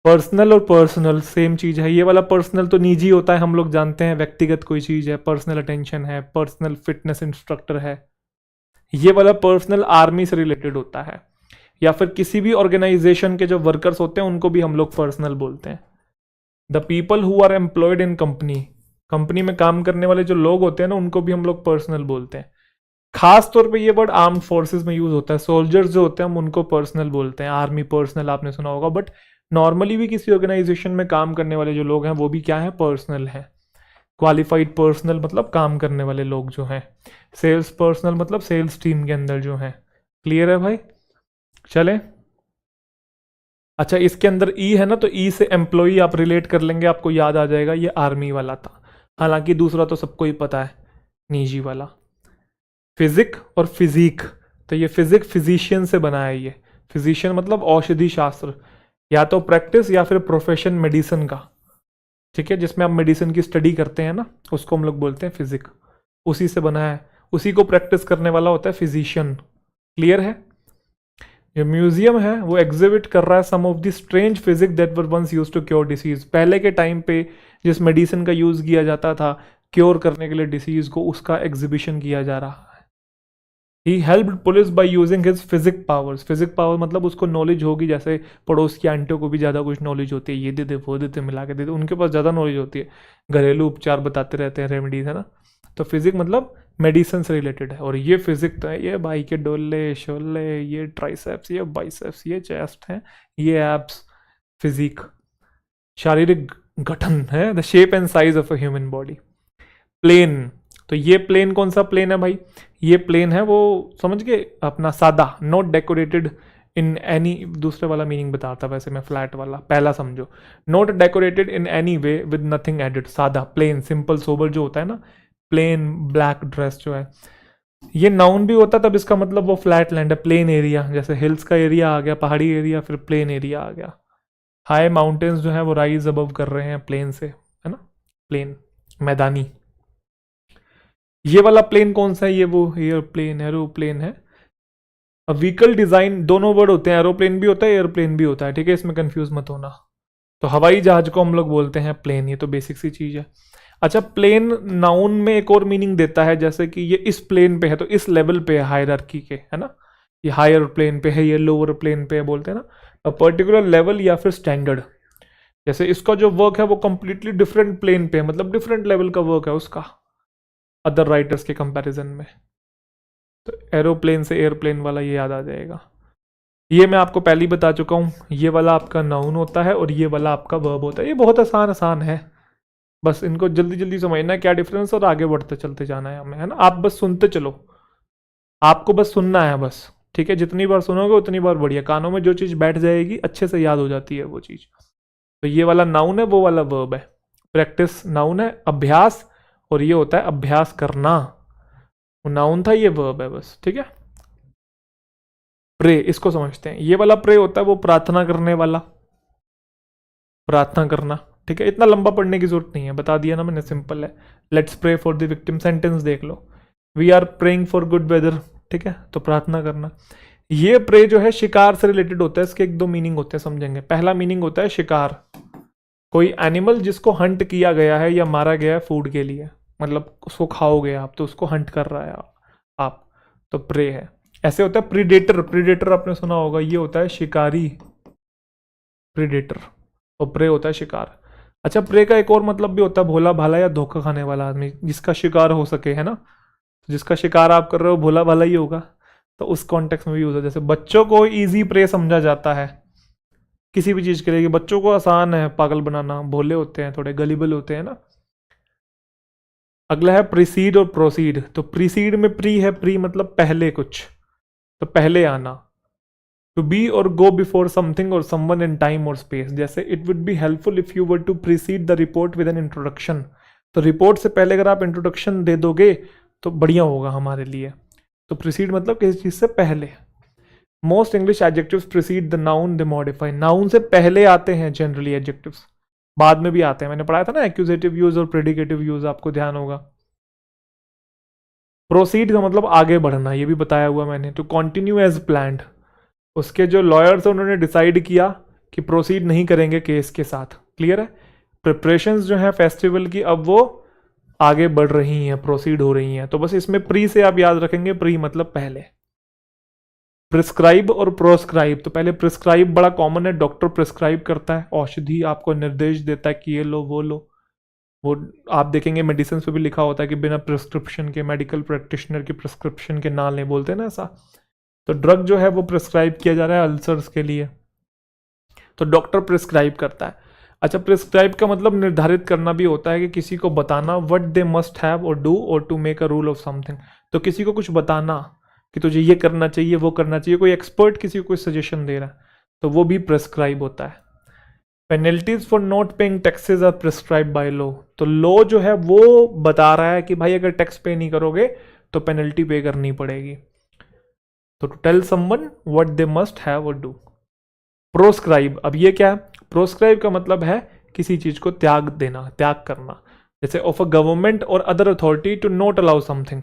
Personal और personal same चीज है। ये वाला पर्सनल तो निजी होता है, हम लोग जानते हैं, व्यक्तिगत कोई चीज है, पर्सनल अटेंशन है, पर्सनल फिटनेस इंस्ट्रक्टर है। ये वाला पर्सनल आर्मी से रिलेटेड होता है, या फिर किसी भी ऑर्गेनाइजेशन के जो वर्कर्स होते हैं उनको भी हम लोग पर्सनल बोलते हैं। The people who are employed in company, company में काम करने वाले जो लोग होते हैं ना उनको भी हम लोग पर्सनल बोलते हैं। खास तौर पे ये वर्ड आर्म्ड फोर्सेस में यूज होता है। सोल्जर्स जो होते हैं हम उनको पर्सनल बोलते हैं, आर्मी पर्सनल आपने सुना होगा। बट नॉर्मली भी किसी ऑर्गेनाइजेशन में काम करने वाले जो लोग हैं वो भी क्या है, पर्सनल है। क्वालिफाइड पर्सनल मतलब काम करने वाले लोग जो हैं। सेल्स पर्सनल मतलब सेल्स टीम के अंदर जो हैं। क्लियर है भाई? चले। अच्छा, इसके अंदर ई है ना, तो ई से एम्प्लॉई आप रिलेट कर लेंगे, आपको याद आ जाएगा ये आर्मी वाला था। हालांकि दूसरा तो सबको ही पता है, निजी वाला। फिजिक और फिजिक, तो ये फिजिक फिजिशियन से बना है। ये फिजिशियन मतलब औषधि शास्त्र, या तो प्रैक्टिस या फिर प्रोफेशन मेडिसिन का। ठीक है, जिसमें आप मेडिसिन की स्टडी करते हैं ना, उसको हम लोग बोलते हैं फिजिक। उसी से बना है, उसी को प्रैक्टिस करने वाला होता है फिजिशियन। क्लियर है? जो म्यूजियम है वो एग्जिबिट कर रहा है some of the strange physic that were once used to cure disease. पहले के टाइम पे जिस मेडिसिन का यूज किया जाता था क्योर करने के लिए डिसीज को, उसका एग्जीबिशन किया जा रहा है। He helped police by using his physique powers. Physique power मतलब उसको नॉलेज होगी, जैसे पड़ोस की आंटियों को भी ज़्यादा कुछ नॉलेज होती है, ये दे दे वो दे दे मिला के दे दे, उनके पास ज़्यादा नॉलेज होती है, घरेलू उपचार बताते रहते हैं, रेमेडीज, है ना। तो फिजिक मतलब मेडिसिन से रिलेटेड है। और ये फिजिक तो है, ये भाई के डोले शोले, ये ट्राइसेप्स, ये बाइसेप्स, ये चेस्ट है, ये एब्स। फिजिक शारीरिक गठन है, the shape and size of a human body. Plain, तो ये प्लेन कौन सा प्लेन है भाई? ये प्लेन है वो, समझ गए अपना, सादा, नॉट डेकोरेटेड इन एनी। दूसरे वाला मीनिंग बताता वैसे मैं, फ्लैट वाला पहला समझो। Not decorated in any way with nothing added, सादा, प्लेन, सिंपल, सोबर जो होता है ना, प्लेन ब्लैक ड्रेस जो है। ये नाउन भी होता तब इसका मतलब वो फ्लैट लैंड है, प्लेन एरिया, जैसे हिल्स का एरिया आ गया, पहाड़ी एरिया, फिर प्लेन एरिया आ गया। हाई माउंटेन्स जो है वो राइज अबव कर रहे हैं प्लेन से, है ना, प्लेन, मैदानी। ये वाला प्लेन कौन सा है? ये वो एयरप्लेन, एरोप्लेन है। अब व्हीकल डिजाइन, दोनों वर्ड होते हैं, एरोप्लेन भी होता है एयरप्लेन भी होता है, ठीक है, इसमें कंफ्यूज मत होना। तो हवाई जहाज को हम लोग बोलते हैं प्लेन, ये तो बेसिक सी चीज है। अच्छा, प्लेन नाउन में एक और मीनिंग देता है, जैसे कि ये इस प्लेन पे है, तो इस लेवल पे है हायरार्की के, है ना। ये हायर प्लेन पे है, ये लोअर प्लेन पे है, बोलते हैं ना, पर्टिकुलर लेवल या फिर स्टैंडर्ड। जैसे इसका जो वर्क है वो कंप्लीटली डिफरेंट प्लेन पे है, मतलब डिफरेंट लेवल का वर्क है उसका अदर राइटर्स के कंपैरिजन में। तो एरोप्लेन से एयरप्लेन वाला ये याद आ जाएगा। ये मैं आपको पहले ही बता चुका हूँ, ये वाला आपका नाउन होता है और ये वाला आपका वर्ब होता है। ये बहुत आसान आसान है, बस इनको जल्दी जल्दी समझना है क्या डिफरेंस, और आगे बढ़ते चलते जाना है हमें, है ना। आप बस सुनते चलो, आपको बस सुनना है बस, ठीक है। जितनी बार सुनोगे उतनी बार बढ़िया, कानों में जो चीज़ बैठ जाएगी अच्छे से याद हो जाती है वो चीज़। तो ये वाला नाउन है, वो वाला वर्ब है। प्रैक्टिस नाउन है, अभ्यास, और ये होता है अभ्यास करना। वो नाउन था, ये वर्ब है बस, ठीक है। प्रे, इसको समझते हैं। ये वाला प्रे होता है वो प्रार्थना करने वाला, प्रार्थना करना, ठीक है। इतना लंबा पढ़ने की जरूरत नहीं है, बता दिया ना मैंने, सिंपल है। Let's pray for the victim, sentence देख लो, we are praying for good weather, ठीक है, तो प्रार्थना करना। ये प्रे जो है शिकार से रिलेटेड होता है, इसके एक दो मीनिंग होते हैं, समझेंगे। पहला मीनिंग होता है शिकार, कोई एनिमल जिसको हंट किया गया है या मारा गया है फूड के लिए, मतलब उसको खाओगे आप तो उसको हंट कर रहा है आप, तो प्रे है। ऐसे होता है प्रीडेटर, प्रीडेटर आपने सुना होगा, ये होता है शिकारी, प्रीडेटर, और प्रे होता है शिकार। अच्छा, प्रे का एक और मतलब भी होता है भोला भाला या धोखा खाने वाला आदमी, जिसका शिकार हो सके, है ना। जिसका शिकार आप कर रहे हो भोला भाला ही होगा, तो उस कॉन्टेक्स्ट में भी यूज है। जैसे बच्चों को इजी प्रे समझा जाता है किसी भी चीज के लिए, कि बच्चों को आसान है पागल बनाना, भोले होते हैं, थोड़े गलिबल होते हैं ना। अगला है प्रीसीड और प्रोसीड। तो प्रीसीड में प्री है, प्री मतलब पहले कुछ, तो पहले आना। To be or go before something or someone in time or space. जैसे it would be helpful if you were to precede the report with an introduction. तो रिपोर्ट से पहले अगर आप इंट्रोडक्शन दे दोगे तो बढ़िया होगा हमारे लिए। तो प्रीसीड मतलब किसी चीज से पहले। Most English adjectives preceded the noun, they modify. Noun से पहले आते हैं जनरली एडजेक्टिव्स, बाद में भी आते हैं। मैंने पढ़ाया था ना एक्यूजेटिव यूज और प्रेडिकेटिव यूज, आपको ध्यान होगा। प्रोसीड का मतलब आगे बढ़ना, ये भी बताया हुआ मैंने। टू कंटिन्यू एज प्लान्ड, उसके जो लॉयर्स हैं उन्होंने डिसाइड किया कि प्रोसीड नहीं करेंगे केस के साथ। क्लियर है? प्रिपरेशंस जो है फेस्टिवल की अब वो आगे बढ़ रही हैं, प्रोसीड हो रही हैं। तो बस इसमें प्री से आप याद रखेंगे, प्री मतलब पहले। प्रिस्क्राइब और प्रोस्क्राइब, तो पहले प्रिस्क्राइब बड़ा कॉमन है, डॉक्टर प्रिस्क्राइब करता है, औषधि आपको निर्देश देता है कि ये लो वो लो। वो आप देखेंगे मेडिसिन पे भी लिखा होता है कि बिना प्रिस्क्रिप्शन के, मेडिकल प्रैक्टिशनर की प्रिस्क्रिप्शन के ना लें, बोलते हैं ना ऐसा। तो ड्रग जो है वो प्रिस्क्राइब किया जा रहा है अल्सर्स के लिए, तो डॉक्टर प्रिस्क्राइब करता है। अच्छा, प्रिस्क्राइब का मतलब निर्धारित करना भी होता है कि किसी को बताना what they must have or do or to make a rule of something. तो किसी को कुछ बताना कि तुझे ये करना चाहिए, वो करना चाहिए, कोई एक्सपर्ट किसी को कोई सजेशन दे रहा है, तो वो भी प्रिस्क्राइब होता है। Penalties for not paying taxes are prescribe by law, तो लॉ जो है वो बता रहा है कि भाई अगर टैक्स पे नहीं करोगे तो पेनल्टी पे करनी पड़ेगी। तो to tell someone what they must have or do. Proscribe, अब ये क्या है? प्रोस्क्राइब का मतलब है किसी चीज को त्याग देना, त्याग करना। जैसे of a government or other authority to not allow something,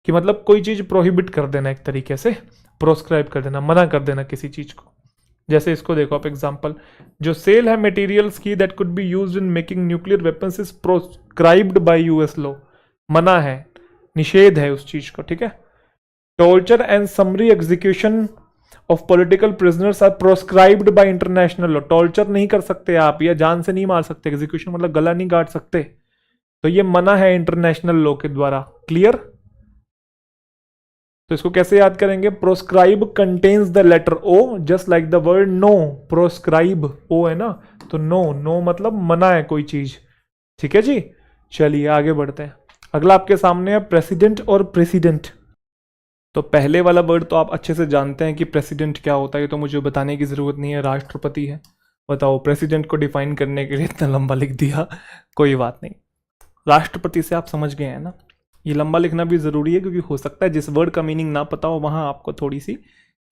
कि मतलब कोई चीज प्रोहिबिट कर देना, एक तरीके से प्रोस्क्राइब कर देना, मना कर देना किसी चीज को। जैसे इसको देखो आप एग्जांपल, जो सेल है मटेरियल्स की that could be used in making nuclear weapons is proscribed by US law, मना है, निषेध है उस चीज को। ठीक है? Torture and summary execution of political prisoners are proscribed by international law, torture नहीं कर सकते आप, या जान से नहीं मार सकते, एग्जीक्यूशन मतलब गला नहीं काट सकते, तो ये मना है इंटरनेशनल लॉ के द्वारा। क्लियर? तो इसको कैसे याद करेंगे? Proscribe contains the letter O just like the word no. Proscribe O है ना, तो नो, नो मतलब मना है कोई चीज। ठीक है जी, चलिए आगे बढ़ते हैं। अगला आपके सामने है प्रेसिडेंट और प्रेसिडेंट। तो पहले वाला वर्ड तो आप अच्छे से जानते हैं कि प्रेसिडेंट क्या होता है, तो मुझे बताने की ज़रूरत नहीं है, राष्ट्रपति है। बताओ, प्रेसिडेंट को डिफाइन करने के लिए इतना लंबा लिख दिया, कोई बात नहीं। राष्ट्रपति से आप समझ गए हैं ना, ये लंबा लिखना भी ज़रूरी है क्योंकि हो सकता है जिस वर्ड का मीनिंग ना पता हो वहाँ आपको थोड़ी सी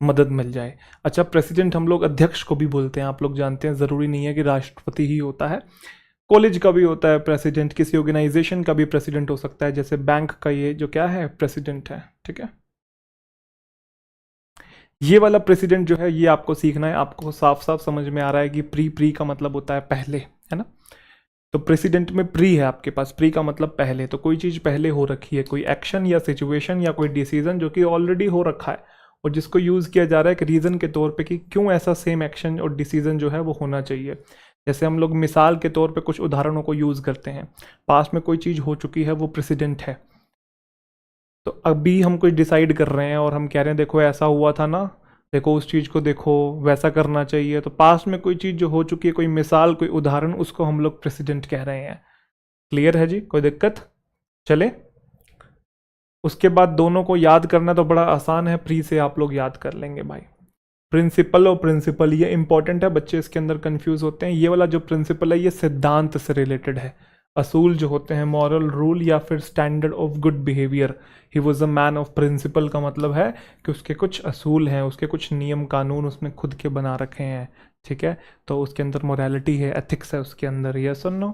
मदद मिल जाए। अच्छा, प्रेसिडेंट हम लोग अध्यक्ष को भी बोलते हैं, आप लोग जानते हैं, ज़रूरी नहीं है कि राष्ट्रपति ही होता है। कॉलेज का भी होता है प्रेसिडेंट, किसी ऑर्गेनाइजेशन का भी प्रेसिडेंट हो सकता है, जैसे बैंक का ये जो क्या है, प्रेसिडेंट है। ठीक है? ये वाला प्रेसिडेंट जो है ये आपको सीखना है, आपको साफ साफ समझ में आ रहा है कि प्री, प्री का मतलब होता है पहले, है ना? तो प्रेसिडेंट में प्री है आपके पास, प्री का मतलब पहले, तो कोई चीज़ पहले हो रखी है, कोई एक्शन या सिचुएशन या कोई डिसीजन जो कि ऑलरेडी हो रखा है और जिसको यूज़ किया जा रहा है एक रीज़न के तौर पे कि क्यों ऐसा सेम एक्शन और डिसीजन जो है वो होना चाहिए। जैसे हम लोग मिसाल के तौर पे कुछ उदाहरणों को यूज़ करते हैं, पास्ट में कोई चीज़ हो चुकी है वो प्रेसिडेंट है, तो अभी हम कुछ डिसाइड कर रहे हैं और हम कह रहे हैं देखो ऐसा हुआ था ना, देखो उस चीज़ को देखो, वैसा करना चाहिए। तो पास्ट में कोई चीज़ जो हो चुकी है, कोई मिसाल, कोई उदाहरण, उसको हम लोग प्रेसिडेंट कह रहे हैं। क्लियर है जी? कोई दिक्कत? चले, उसके बाद दोनों को याद करना तो बड़ा आसान है, प्री से आप लोग याद कर लेंगे भाई। प्रिंसिपल और प्रिंसिपल ये इंपॉर्टेंट है, बच्चे इसके अंदर कंफ्यूज होते हैं। ये वाला जो प्रिंसिपल है ये सिद्धांत से रिलेटेड है, असूल जो होते हैं, मॉरल रूल या फिर standard of good behaviour. He was a man of principle का मतलब है कि उसके कुछ असूल हैं, उसके कुछ नियम कानून उसने खुद के बना रखे हैं। ठीक है? तो उसके अंदर मोरालिटी है, एथिक्स है उसके अंदर। यस और नो?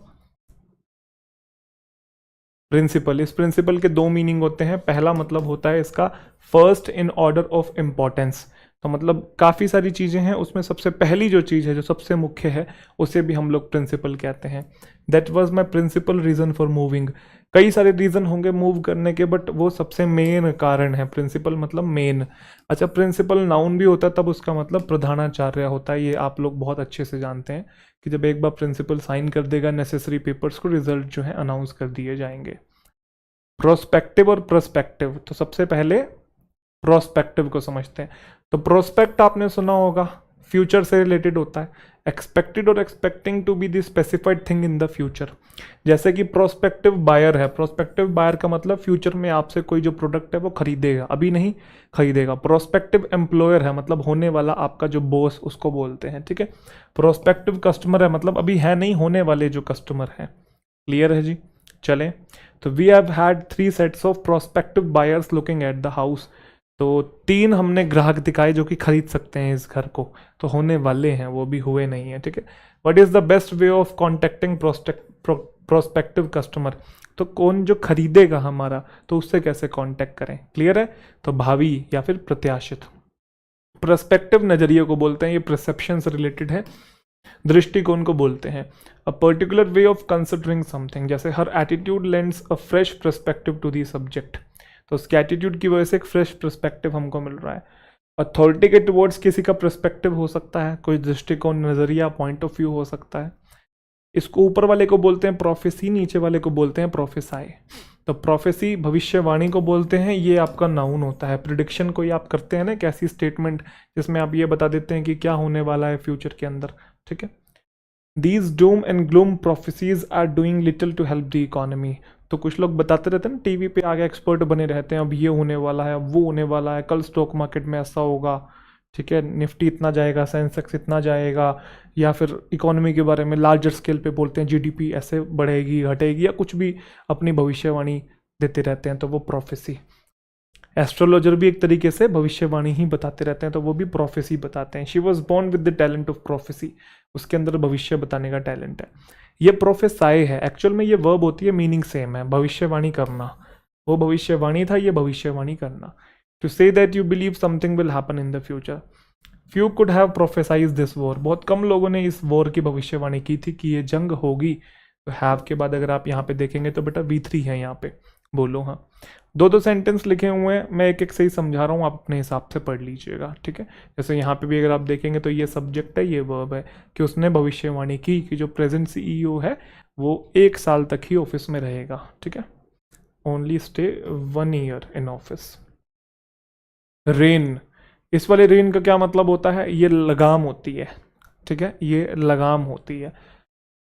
प्रिंसिपल, इस प्रिंसिपल के दो मीनिंग होते हैं। पहला मतलब होता है इसका first in order of importance, तो मतलब काफ़ी सारी चीज़ें हैं, उसमें सबसे पहली जो चीज़ है जो सबसे मुख्य है उसे भी हम लोग प्रिंसिपल कहते हैं। That was my principal reason for moving. कई सारे रीज़न होंगे मूव करने के, बट वो सबसे मेन कारण है। प्रिंसिपल मतलब मेन। अच्छा, प्रिंसिपल नाउन भी होता है तब उसका मतलब प्रधानाचार्य होता है, ये आप लोग बहुत अच्छे से जानते हैं कि जब एक बार प्रिंसिपल साइन कर देगा नेसेसरी पेपर्स को, रिजल्ट जो है अनाउंस कर दिए जाएंगे। प्रोस्पेक्टिव और प्रस्पेक्टिव, तो सबसे पहले प्रोस्पेक्टिव को समझते हैं। तो प्रोस्पेक्ट आपने सुना होगा, फ्यूचर से रिलेटेड होता है। Expected or expecting to be the specified thing in the future. जैसे कि प्रोस्पेक्टिव बायर है, प्रोस्पेक्टिव बायर का मतलब फ्यूचर में आपसे कोई जो प्रोडक्ट है वो खरीदेगा, अभी नहीं खरीदेगा। प्रोस्पेक्टिव एम्प्लॉयर है, मतलब होने वाला आपका जो बॉस, उसको बोलते हैं। ठीक है? प्रोस्पेक्टिव कस्टमर है, मतलब अभी है नहीं, होने वाले जो कस्टमर है। क्लियर है जी? चलें, तो we have had 3 sets of prospective buyers looking at the house. तो 3 हमने ग्राहक दिखाए जो कि खरीद सकते हैं इस घर को, तो होने वाले हैं, वो भी हुए नहीं है। ठीक है? What is the best way of contacting prospective customer, तो कौन जो खरीदेगा हमारा, तो उससे कैसे कांटेक्ट करें। क्लियर है? तो भावी या फिर प्रत्याशित। पर्सपेक्टिव नजरिए को बोलते हैं, ये परसेप्शन से रिलेटेड है, दृष्टिकोण को बोलते हैं। A particular way of considering something, जैसे हर attitude lends a fresh perspective to the subject, तो उसके एटीट्यूड की वजह से एक फ्रेश पर्सपेक्टिव हमको मिल रहा है। अथॉरिटी के टुवर्ड्स किसी का पर्सपेक्टिव हो सकता है, कोई दृष्टिकोण, नजरिया, पॉइंट ऑफ व्यू हो सकता है। इसको ऊपर वाले को बोलते हैं प्रोफेसी, नीचे वाले को बोलते हैं प्रोफेसाई। तो प्रोफेसी भविष्यवाणी को बोलते हैं, ये आपका नाउन होता है। प्रिडिक्शन कोई आप करते हैं ना, एक ऐसी स्टेटमेंट जिसमें आप ये बता देते हैं कि क्या होने वाला है फ्यूचर के अंदर, ठीक है। These doom and gloom prophecies are doing little to help the economy. तो कुछ लोग बताते रहते हैं ना टीवी पे, आगे एक्सपर्ट बने रहते हैं, अब ये होने वाला है, अब वो होने वाला है, कल स्टॉक मार्केट में ऐसा होगा, ठीक है, निफ्टी इतना जाएगा, सेंसेक्स इतना जाएगा, या फिर इकोनॉमी के बारे में लार्जर स्केल पे बोलते हैं, जीडीपी ऐसे बढ़ेगी घटेगी, या कुछ भी अपनी भविष्यवाणी देते रहते हैं, तो वो प्रोफेसी। एस्ट्रोलॉजर भी एक तरीके से भविष्यवाणी ही बताते रहते हैं, तो वो भी प्रोफेसी बताते हैं। She was born with the talent of prophecy, उसके अंदर भविष्य बताने का टैलेंट है। ये प्रोफेसाई है, एक्चुअल में ये वर्ब होती है, मीनिंग सेम है, भविष्यवाणी करना। वो भविष्यवाणी था, ये भविष्यवाणी करना। To say that you believe something will happen in the future. Few could have prophesize this war, बहुत कम लोगों ने इस वॉर की भविष्यवाणी की थी कि ये जंग होगी। तो हैव के बाद अगर आप यहाँ पे देखेंगे तो बेटा V3 है यहाँ पे, बोलो हाँ। दो सेंटेंस लिखे हुए हैं, मैं एक एक से ही समझा रहा हूँ, आप अपने हिसाब से पढ़ लीजिएगा, ठीक है। जैसे यहाँ पे भी अगर आप देखेंगे तो ये सब्जेक्ट है, ये वर्ब है, कि उसने भविष्यवाणी की कि जो प्रेजेंट CEO है वो 1 साल तक ही ऑफिस में रहेगा, ठीक है। Only stay 1 year in office. Rain, इस वाले रेन का क्या मतलब होता है, ये लगाम होती है, ठीक है, ये लगाम होती है।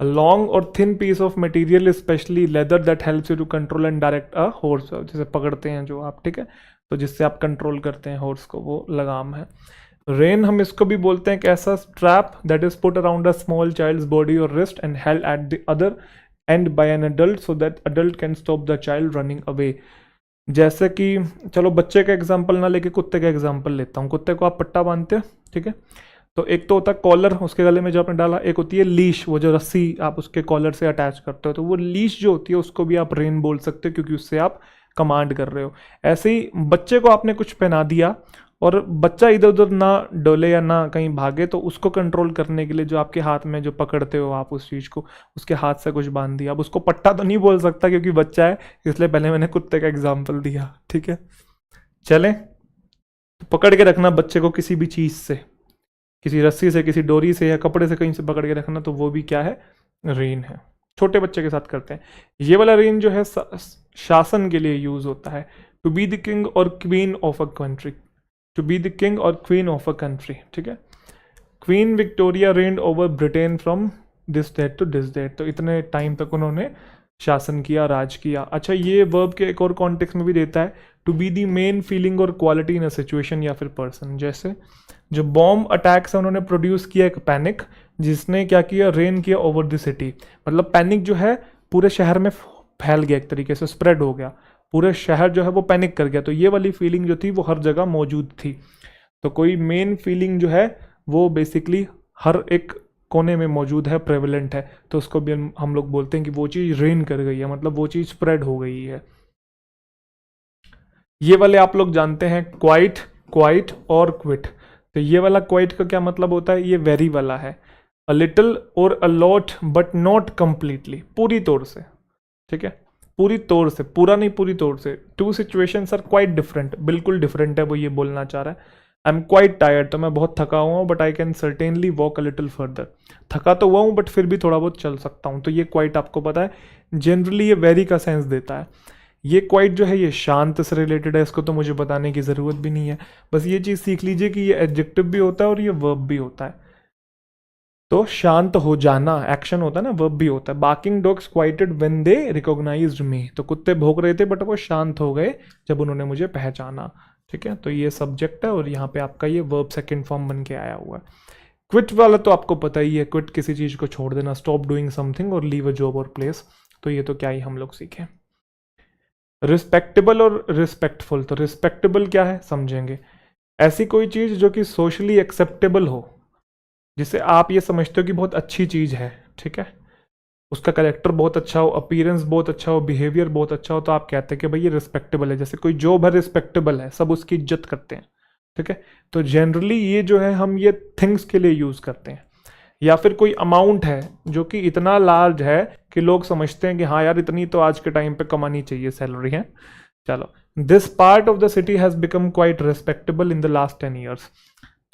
A long or thin piece of material, especially leather, that helps you to control and direct a horse, जिसे पकड़ते हैं जो आप, ठीक है, तो जिससे आप कंट्रोल करते हैं हॉर्स को, वो लगाम है। रेन हम इसको भी बोलते हैं एक ऐसा strap that is put around a small child's body और wrist and held at the other end by an adult so that adult can stop the child running away. जैसे कि चलो बच्चे का एग्जाम्पल ना लेके कुत्ते का एग्जाम्पल लेता हूँ। कुत्ते को आप पट्टा बांधते हो, ठीक है, तो एक तो होता है कॉलर, उसके गले में जो आपने डाला, एक होती है लीश, वो जो रस्सी आप उसके कॉलर से अटैच करते हो, तो वो लीश जो होती है उसको भी आप रेन बोल सकते हो, क्योंकि उससे आप कमांड कर रहे हो। ऐसे ही बच्चे को आपने कुछ पहना दिया और बच्चा इधर उधर ना डोले या ना कहीं भागे, तो उसको कंट्रोल करने के लिए जो आपके हाथ में जो पकड़ते हो आप उस चीज़ को, उसके हाथ से कुछ बांध दिया। अब उसको पट्टा तो नहीं बोल सकता क्योंकि बच्चा है, इसलिए पहले मैंने कुत्ते का एग्जाम्पल दिया, ठीक है। चलें, तो पकड़ के रखना बच्चे को किसी भी चीज़ से, किसी रस्सी से, किसी डोरी से या कपड़े से कहीं से पकड़ के रखना, तो वो भी क्या है, रेन है। छोटे बच्चे के साथ करते हैं। ये वाला रेन जो है शासन के लिए यूज होता है। To be the king or queen of a country, to be the king or queen of a country, ठीक है। Queen Victoria reigned over Britain from this date to this date, तो इतने टाइम तक उन्होंने शासन किया, राज किया। अच्छा, ये वर्ब के एक और कॉन्टेक्स्ट में भी देता है, to be the main feeling or quality in a situation या फिर पर्सन। जैसे जो बॉम्ब अटैक्स है उन्होंने प्रोड्यूस किया एक पैनिक, जिसने क्या किया, रेन किया ओवर द सिटी। मतलब पैनिक जो है पूरे शहर में फैल गया, एक तरीके से स्प्रेड हो गया, पूरे शहर जो है वो पैनिक कर गया। तो ये वाली फीलिंग जो थी वो हर जगह मौजूद थी। तो कोई मेन फीलिंग जो है वो बेसिकली हर एक कोने में मौजूद है, प्रेवलेंट है, तो उसको भी हम लोग बोलते हैं कि वो चीज़ रेन कर गई है, मतलब वो चीज़ स्प्रेड हो गई है। ये वाले आप लोग जानते हैं, क्वाइट, क्वाइट और क्विट। तो ये वाला क्वाइट का क्या मतलब होता है, ये वेरी वाला है, अ लिटिल और a lot but not completely, पूरी तौर से, ठीक है, पूरी तौर से, पूरा नहीं, पूरी तौर से। Two situations are quite different, बिल्कुल डिफरेंट है, वो ये बोलना चाह रहा है। आई एम क्वाइट टायर्ड, तो मैं बहुत थका हुआ हूँ, but I can certainly walk a little further. थका तो हुआ हूँ बट फिर भी थोड़ा बहुत चल सकता हूँ। तो ये क्वाइट आपको पता है, जनरली ये वेरी का सेंस देता है। ये क्वाइट जो है ये शांत से रिलेटेड है, इसको तो मुझे बताने की ज़रूरत भी नहीं है, बस ये चीज़ सीख लीजिए कि ये एडजेक्टिव भी होता है और ये वर्ब भी होता है। तो शांत हो जाना एक्शन होता है ना, वर्ब भी होता है। Barking dogs quieted when they recognised me, तो कुत्ते भौंक रहे थे बट वो शांत हो गए जब उन्होंने मुझे पहचाना, ठीक है। तो ये सब्जेक्ट है और यहाँ पे आपका ये वर्ब सेकंड फॉर्म बन के आया हुआ है। क्विट वाला तो आपको पता ही है, क्विट किसी चीज़ को छोड़ देना, स्टॉप डूइंग समथिंग और लीव अ जॉब और प्लेस, तो ये तो क्या ही हम लोग सीखें। रिस्पेक्टेबल और रिस्पेक्टफुल, तो रिस्पेक्टेबल क्या है समझेंगे, ऐसी कोई चीज़ जो कि सोशली एक्सेप्टेबल हो, जिसे आप ये समझते हो कि बहुत अच्छी चीज़ है, ठीक है, उसका कैरेक्टर बहुत अच्छा हो, अपीयरेंस बहुत अच्छा हो, बिहेवियर बहुत अच्छा हो, तो आप कहते हैं कि भाई ये रिस्पेक्टेबल है। जैसे कोई जॉब है, रिस्पेक्टेबल है, सब उसकी इज्जत करते हैं, ठीक है। तो जनरली ये जो है हम ये थिंग्स के लिए यूज करते हैं, या फिर कोई अमाउंट है जो कि इतना लार्ज है कि लोग समझते हैं कि हाँ यार इतनी तो आज के टाइम पे कमानी चाहिए सैलरी है। चलो, this part of the city has become quite respectable in the last 10 years।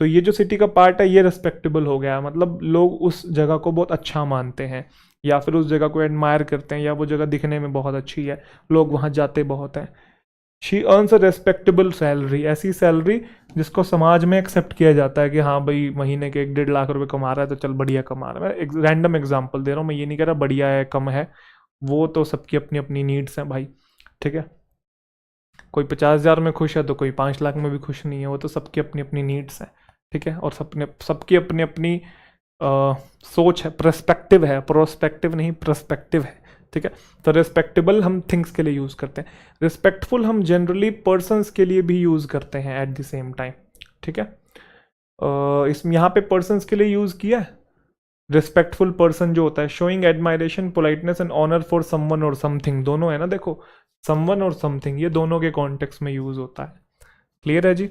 तो ये जो सिटी का पार्ट है ये रिस्पेक्टेबल हो गया, मतलब लोग उस जगह को बहुत अच्छा मानते हैं, या फिर उस जगह को एडमायर करते हैं, या वो जगह दिखने में बहुत अच्छी है, लोग वहाँ जाते बहुत हैं। She earns a respectable salary, ऐसी सैलरी जिसको समाज में एक्सेप्ट किया जाता है कि हाँ भाई महीने के 1-1.5 लाख कमा रहा है तो चल बढ़िया कमा रहा है। मैं एक रैंडम एग्जांपल दे रहा हूँ, मैं ये नहीं कह रहा बढ़िया है कम है, वो तो सबकी अपनी अपनी नीड्स हैं भाई, ठीक है। कोई 50,000 में खुश है तो कोई 5 लाख में भी खुश नहीं है, वो तो सबकी अपनी अपनी नीड्स हैं, ठीक है। और सबकी अपनी अपनी सोच है, पर्सपेक्टिव है, प्रोस्पेक्टिव नहीं पर्सपेक्टिव है, ठीक है। तो रिस्पेक्टेबल हम थिंग्स के लिए यूज करते हैं, रिस्पेक्टफुल हम जनरली पर्सन्स के लिए भी यूज करते हैं एट द सेम टाइम, ठीक है। इसमें यहाँ पे पर्सन्स के लिए यूज किया है। रिस्पेक्टफुल पर्सन जो होता है, showing admiration, politeness and honour for someone और समथिंग, दोनों है ना, देखो समवन और समथिंग ये दोनों के कॉन्टेक्स्ट में यूज होता है। क्लियर है जी।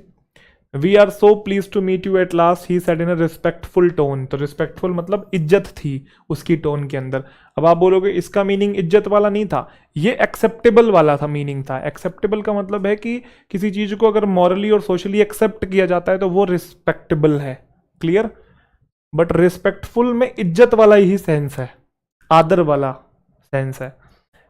We are so pleased to meet you at last, he said in a respectful tone. तो रिस्पेक्टफुल मतलब इज्जत थी उसकी टोन के अंदर। अब आप बोलोगे इसका मीनिंग इज्जत वाला नहीं था, ये एक्सेप्टेबल वाला था, मीनिंग था। एक्सेप्टेबल का मतलब है कि किसी चीज को अगर मॉरली और सोशली एक्सेप्ट किया जाता है तो वो रिस्पेक्टेबल है। क्लियर। बट रिस्पेक्टफुल में इज्जत वाला ही सेंस है, आदर वाला सेंस है।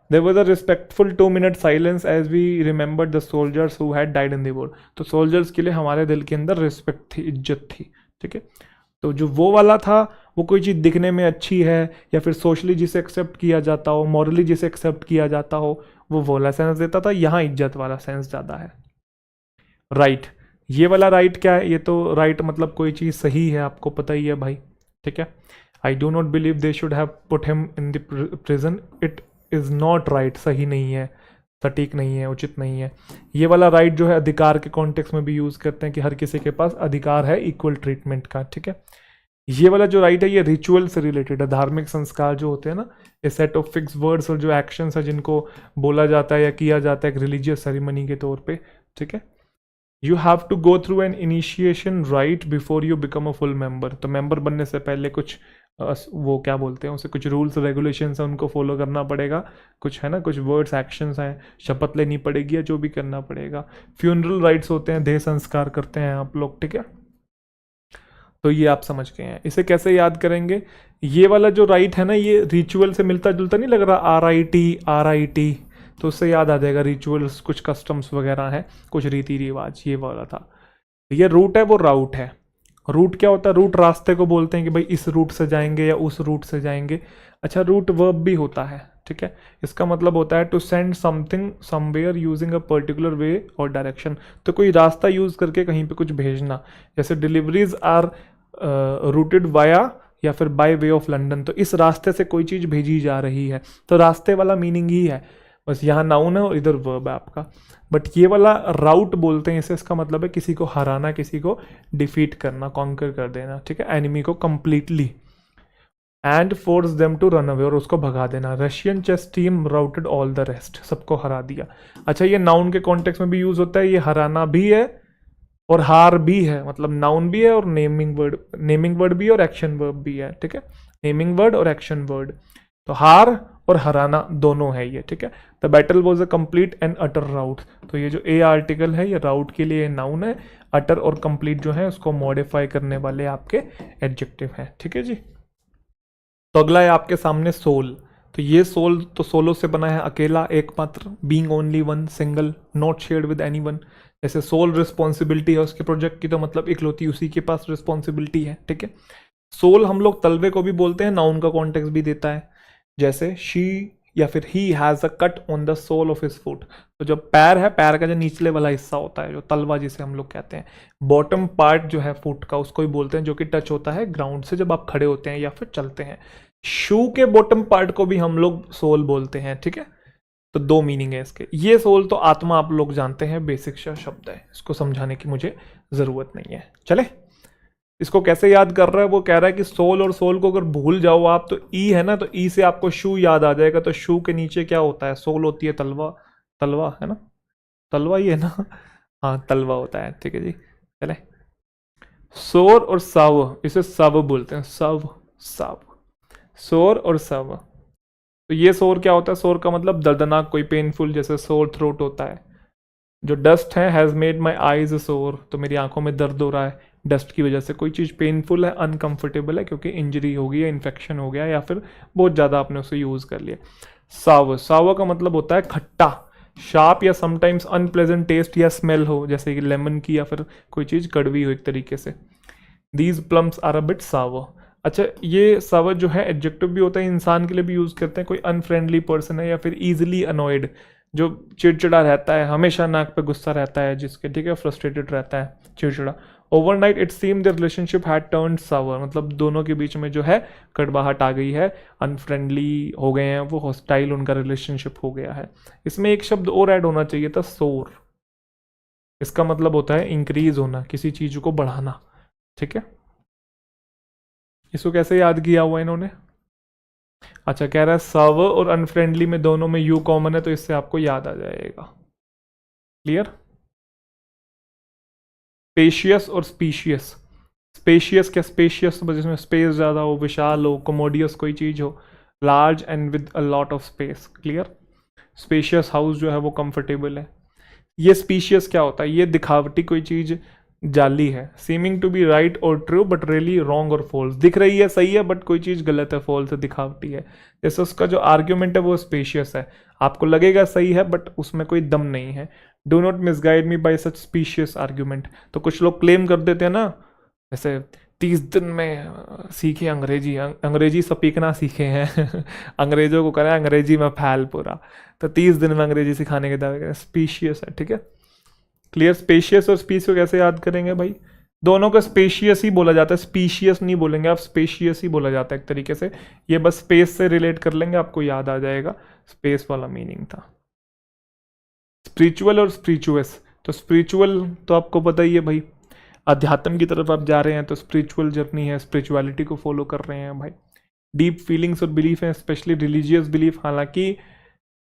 There was a respectful 2 minute silence as we remembered the soldiers who had died in the war। तो soldiers के लिए हमारे दिल के अंदर रिस्पेक्ट थी, इज्जत थी, ठीक है। तो जो वो वाला था वो कोई चीज़ दिखने में अच्छी है या फिर सोशली जिसे एक्सेप्ट किया जाता हो, मॉरली जिसे एक्सेप्ट किया जाता हो, वो वाला सेंस देता था। यहाँ इज्जत वाला सेंस ज़्यादा है। राइट, ये वाला राइट क्या है? ये तो राइट मतलब कोई चीज़ सही है, आपको पता ही है भाई, ठीक है। I do not believe they should have put him in the prison, it is not right, सही नहीं है, सटीक नहीं है, उचित नहीं है। ये वाला राइट जो है अधिकार के कॉन्टेक्स्ट में भी यूज़ करते हैं कि हर किसी के पास अधिकार है इक्वल ट्रीटमेंट का, ठीक है। ये वाला जो राइट है ये रिचुअल से रिलेटेड है, धार्मिक संस्कार जो होते हैं ना, ए सेट ऑफ फिक्स वर्ड्स और जो एक्शंस है जिनको बोला जाता है या किया जाता है एक रिलीजियस सेरेमनी के तौर पे, ठीक है। You have to go through an initiation right before you become a full member. तो मेंबर बनने से पहले कुछ वो क्या बोलते हैं उसे, कुछ रूल्स रेगुलेशंस हैं उनको फॉलो करना पड़ेगा, कुछ है ना, कुछ वर्ड्स एक्शंस हैं, शपथ लेनी पड़ेगी या जो भी करना पड़ेगा। फ्यूनरल राइट्स होते हैं, देह संस्कार करते हैं आप लोग, ठीक है। तो ये आप समझ गए हैं। इसे कैसे याद करेंगे? ये वाला जो राइट है ना ये रिचुअल से मिलता जुलता नहीं लग रहा, RIT, तो उससे याद आ जाएगा रिचुअल्स, कुछ कस्टम्स वगैरह हैं, कुछ रीति रिवाज, ये वाला था। ये रूट है वो राउट है। रूट क्या होता है? रूट रास्ते को बोलते हैं कि भाई इस रूट से जाएंगे या उस रूट से जाएंगे। अच्छा, रूट वर्ब भी होता है, ठीक है। इसका मतलब होता है to send something somewhere using a particular way और डायरेक्शन। तो कोई रास्ता यूज करके कहीं पे कुछ भेजना, जैसे डिलीवरीज आर रूटेड वाया या फिर बाय वे ऑफ लंदन, तो इस रास्ते से कोई चीज़ भेजी जा रही है, तो रास्ते वाला मीनिंग ही है, बस यहाँ नाउन है और इधर वर्ब है आपका। बट ये वाला राउट बोलते हैं इसे, इसका मतलब है किसी को हराना, किसी को डिफीट करना, कॉन्कर कर देना, ठीक है, एनिमी को completely. And force them to run away, और उसको भगा देना। Russian chess team routed all the rest, सबको हरा दिया। अच्छा, ये नाउन के कॉन्टेक्स्ट में भी यूज होता है, ये हराना भी है और हार भी है, मतलब नाउन भी है और नेमिंग वर्ड भी है और एक्शन वर्ब भी है, ठीक है। नेमिंग वर्ड और एक्शन वर्ड, तो हार और हराना दोनों है ये, ठीक है। The battle was a complete and utter rout. तो ये जो ए आर्टिकल है ये राउट के लिए नाउन है, अटर और कंप्लीट जो है उसको मॉडिफाई करने वाले आपके एडजेक्टिव हैं, ठीक है जी। तो अगला है आपके सामने सोल। तो ये सोल तो सोलो से बना है, अकेला, एकमात्र, being only one, single, not shared with anyone. जैसे सोल रिस्पॉन्सिबिलिटी है उसके प्रोजेक्ट की, तो मतलब इकलौती उसी के पास रिस्पॉन्सिबिलिटी है, ठीक है। सोल हम लोग तलवे को भी बोलते हैं, नाउन का कॉन्टेक्स्ट भी देता है, जैसे शी या फिर he has a cut on the sole of his foot. तो जो पैर है, पैर का जो निचले वाला हिस्सा होता है, जो तलवा जिसे हम लोग कहते हैं, बॉटम पार्ट जो है फुट का, उसको ही बोलते हैं, जो कि टच होता है ग्राउंड से जब आप खड़े होते हैं या फिर चलते हैं। शू के बॉटम पार्ट को भी हम लोग सोल बोलते हैं, ठीक है। तो दो मीनिंग है इसके। ये सोल तो आत्मा आप लोग जानते हैं, बेसिक शब्द है, इसको समझाने की मुझे जरूरत नहीं है। चले, इसको कैसे याद कर रहा है? वो कह रहा है कि सोल और सोल को अगर भूल जाओ आप तो ई है ना, तो ई से आपको शू याद आ जाएगा। तो शू के नीचे क्या होता है? सोल होती है तलवा, तलवा है ना, तलवा ही है ना हाँ, तलवा होता है, ठीक है जी। चले, सोर और साव, इसे सव बोलते हैं, सव सव, सोर और सव। तो ये सोर क्या होता है? सोर का मतलब दर्दनाक, कोई पेनफुल, जैसे सोर थ्रोट होता है। जो डस्ट है, हैज़ मेड माई आईज सोर, तो मेरी आंखों में दर्द हो रहा है डस्ट की वजह से। कोई चीज़ पेनफुल है, अनकंफर्टेबल है, क्योंकि इंजरी हो गई या इन्फेक्शन हो गया या फिर बहुत ज़्यादा आपने उसे यूज़ कर लिया। साव, साव का मतलब होता है खट्टा, शार्प या समटाइम्स अनप्लेजेंट टेस्ट या स्मेल हो, जैसे कि लेमन की, या फिर कोई चीज़ कड़वी हो एक तरीके से। These plums are a bit sour. अच्छा, ये सावर जो है एडजेक्टिव भी होता है, इंसान के लिए भी यूज़ करते हैं। कोई अनफ्रेंडली पर्सन है या फिर ईजिली अनॉयड, जो चिड़चिड़ा रहता है, हमेशा नाक पे गुस्सा रहता है जिसके, ठीक है, फ्रस्ट्रेटेड रहता है, चिड़चिड़ा। Overnight it seem the relationship had turned sour, मतलब दोनों के बीच में जो है कड़वाहट आ गई है, अनफ्रेंडली हो गए हैं वो, हॉस्टाइल उनका रिलेशनशिप हो गया है। इसमें एक शब्द और ऐड होना चाहिए था, सोर। इसका मतलब होता है इंक्रीज होना, किसी चीज को बढ़ाना, ठीक है। इसको कैसे याद किया हुआ इन्होंने? अच्छा, कह रहा है सावर और अनफ्रेंडली में दोनों में यू कॉमन है, तो इससे आपको याद आ जाएगा। क्लियर? स्पेशियस और स्पीशियस। स्पेशियस क्या? स्पेशियस जिसमें स्पेस ज़्यादा हो, विशाल हो, कोमोडियस कोई चीज़ हो, large and with a lot of space. Clear? Spacious house जो है वो कंफर्टेबल है। ये स्पीशियस क्या होता है? ये दिखावटी कोई चीज़ जाली है, सीमिंग टू बी राइट और ट्रू बट रियली रॉन्ग और फॉल्स, दिख रही है सही है बट कोई चीज़ गलत है, फॉल्स है, दिखावटी है। जैसे उसका जो आर्ग्यूमेंट है वो स्पेशियस है, आपको लगेगा सही है बट उसमें कोई दम नहीं है। Do not misguide me by such species argument. तो कुछ लोग क्लेम कर देते हैं ना, जैसे 30 दिन में सीखे अंग्रेजी, अंग्रेजी सपीकना सीखे हैं अंग्रेजों को करें अंग्रेजी में फैल पूरा, तो 30 दिन में अंग्रेजी सिखाने के दावे करें, स्पीशियस है, ठीक है। क्लियर? स्पेशियस और स्पीस को कैसे याद करेंगे भाई? दोनों का स्पेशियस ही बोला जाता है, स्पीशियस नहीं बोलेंगे आप, स्पेशियस ही बोला जाता है एक तरीके से। ये बस स्पेस से रिलेट कर लेंगे, आपको याद आ जाएगा, स्पेस वाला मीनिंग था। स्पिरिचुअल और स्पिरिचुअस, तो स्पिरिचुअल तो आपको पता ही है भाई, अध्यात्म की तरफ आप जा रहे हैं तो स्पिरिचुअल जर्नी है, स्पिरिचुअलिटी को फॉलो कर रहे हैं भाई। डीप फीलिंग्स और बिलीफ है, स्पेशली रिलीजियस बिलीफ। हालांकि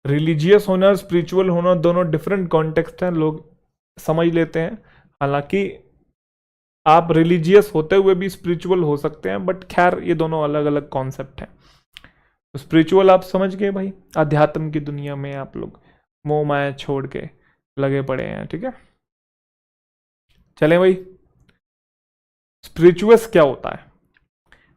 रिलीजियस होना और स्पिरिचुअल होना दोनों डिफरेंट कॉन्टेक्स्ट हैं, लोग समझ लेते हैं। हालांकि आप रिलीजियस होते हुए भी स्पिरिचुअल हो सकते हैं, बट खैर ये दोनों अलग अलग कॉन्सेप्ट हैं। तो स्पिरिचुअल आप समझ गए भाई, अध्यात्म की दुनिया में आप लोग मोह माया छोड़ के लगे पड़े हैं, ठीक है। चलें भाई, स्पिरिचुअस क्या होता है?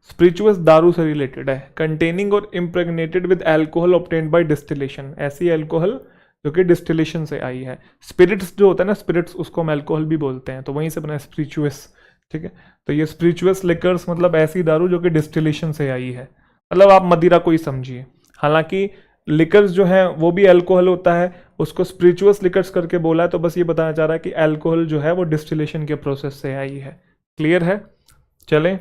स्पिरिचुअस दारू से रिलेटेड है, कंटेनिंग और impregnated with alcohol obtained by distillation, ऐसी एल्कोहल जो कि डिस्टिलेशन से आई है। स्पिरिट्स जो होता है ना, स्पिरिट्स उसको हम एल्कोहल भी बोलते हैं, तो वहीं से बना स्पिरिचुअस, ठीक है। तो ये स्पिरिचुअस लिकर्स मतलब ऐसी दारू जो कि डिस्टिलेशन से आई है, मतलब आप मदिरा को ही समझिए। हालांकि लिकर्स जो है वो भी अल्कोहल होता है, उसको स्पिरिचुअस लिकर्स करके बोला है, तो बस ये बताना चाह रहा है कि अल्कोहल जो है वो डिस्टिलेशन के प्रोसेस से आई है। क्लियर है? चलें,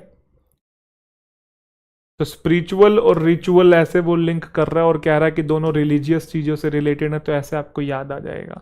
तो स्पिरिचुअल और रिचुअल ऐसे वो लिंक कर रहा है और कह रहा है कि दोनों रिलीजियस चीज़ों से रिलेटेड है, तो ऐसे आपको याद आ जाएगा।